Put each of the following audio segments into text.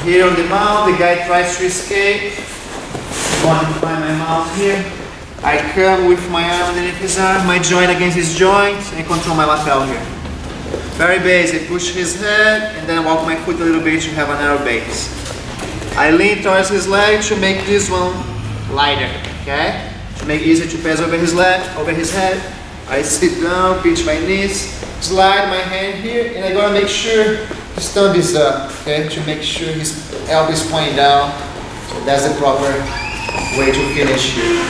Here on the mount, the guy tries to escape. Modify my mount here. I come with my arm underneath his arm, my joint against his joint, and control my lapel here. Very basic. Push his head, and then walk my foot a little bit to have a narrow base. I lean towards his leg to make this one lighter, okay? To make it easier to pass over his leg, over his head. I sit down, pinch my knees, slide my hand here, and I gotta make sure his thumb is up, okay? To make sure his elbow is pointing down. So that's the proper way to finish here.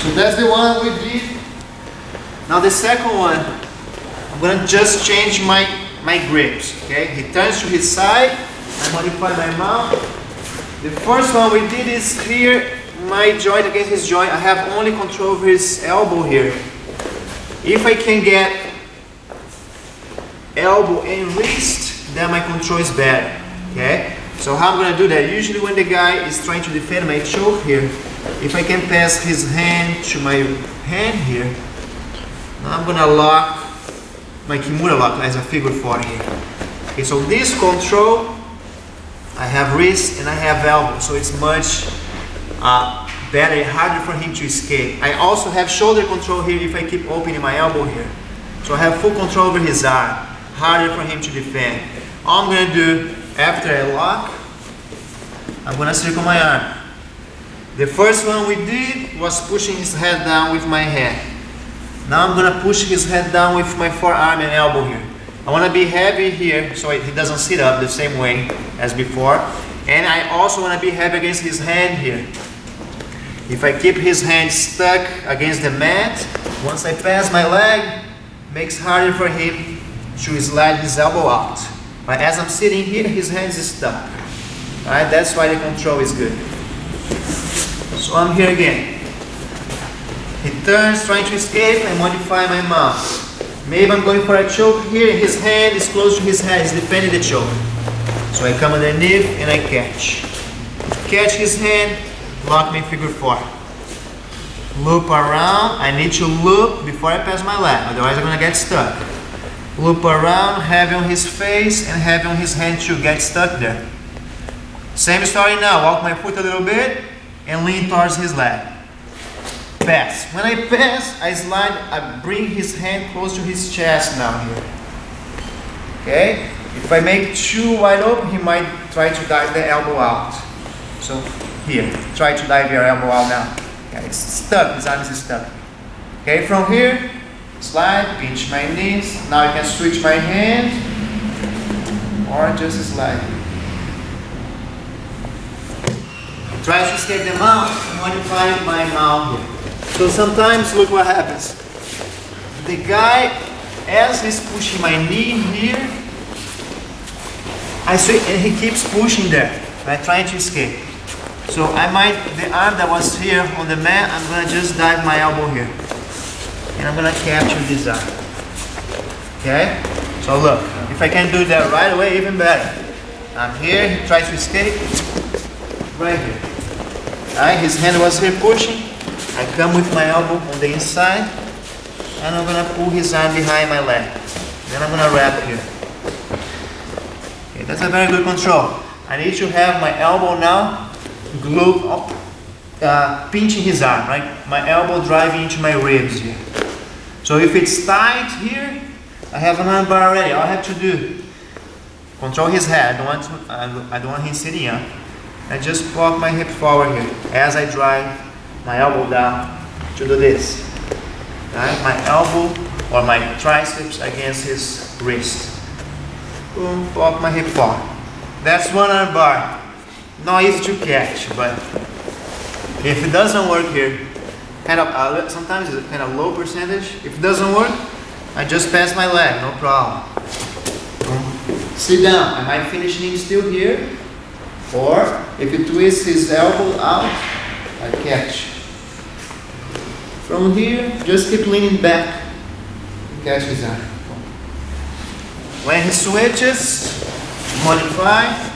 So that's the one we did. Now the second one, I'm gonna just change my grips, okay? He turns to his side, I modify my mount. The first one we did is here, my joint against his joint. I have only control over his elbow here. If I can get elbow and wrist, then my control is better, okay? So how I'm gonna do that? Usually when the guy is trying to defend my choke here, if I can pass his hand to my hand here, now I'm gonna lock my Kimura lock as a figure 4 here. Okay, so this control, I have wrist and I have elbow, so it's much better, harder for him to escape. I also have shoulder control here if I keep opening my elbow here. So I have full control over his arm, harder for him to defend. All I'm gonna do after I lock, I'm gonna circle my arm. The first one we did was pushing his head down with my hand. Now I'm gonna push his head down with my forearm and elbow here. I wanna be heavy here so he doesn't sit up the same way as before. And I also wanna be heavy against his hand here. If I keep his hand stuck against the mat, once I pass my leg, makes harder for him to slide his elbow out. But as I'm sitting here, his hand is stuck. Alright, that's why the control is good. So I'm here again. He turns, trying to escape, I modify my mount. Maybe I'm going for a choke here, his hand is close to his head, he's defending the choke. So I come underneath and I catch. Catch his hand, lock me figure 4. Loop around, I need to loop before I pass my leg, otherwise I'm gonna get stuck. Loop around, heavy on his face and heavy on his hand to get stuck there. Same story now, walk my foot a little bit and lean towards his leg. Pass. When I pass, I slide, I bring his hand close to his chest now here. Okay? If I make too wide open, he might try to dive the elbow out. So here, try to dive your elbow out now. Okay, it's stuck, his arm is stuck. Okay, from here, slide, pinch my knees. Now I can switch my hand or just slide. Try to escape the mount, modify my mount here. So sometimes, look what happens. The guy, as he's pushing my knee here, I see, and he keeps pushing there, right, trying to escape. So I might, the arm that was here on the mat, I'm gonna just dive my elbow here. And I'm gonna capture this arm. Okay? So look, if I can do that right away, even better. I'm here, he tries to escape, right here. Alright, his hand was here pushing. I come with my elbow on the inside, and I'm gonna pull his arm behind my leg. Then I'm gonna wrap here. Okay, that's a very good control. I need to have my elbow now glued up, pinching his arm, right? My elbow driving into my ribs here. So if it's tight here, I have an armbar already. All I have to do, control his head. I don't want him sitting up. I just pop my hip forward here as I drive my elbow down to do this. Right? My elbow or my triceps against his wrist. Boom, pop my hip forward. That's one armbar. Not easy to catch, but if it doesn't work here, kind of sometimes it's a kind of low percentage. If it doesn't work, I just pass my leg, no problem. Boom. Sit down. I might finish him still here. Or if you twist his elbow out, I catch. From here, just keep leaning back and catch his arm. When he switches, modify.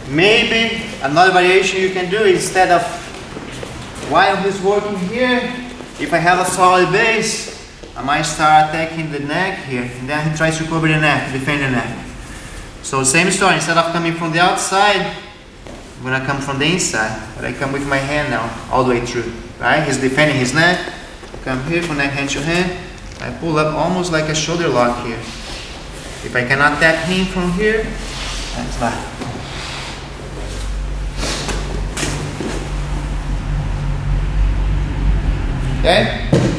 Maybe another variation you can do, instead of while he's working here, if I have a solid base, I might start attacking the neck here, and then he tries to cover the neck, defend the neck. So same story, instead of coming from the outside, I'm gonna come from the inside, but I come with my hand now, all the way through, right? He's defending his neck. Come here, connect hand to hand. I pull up almost like a shoulder lock here. If I cannot tap him from here, that's that. Okay?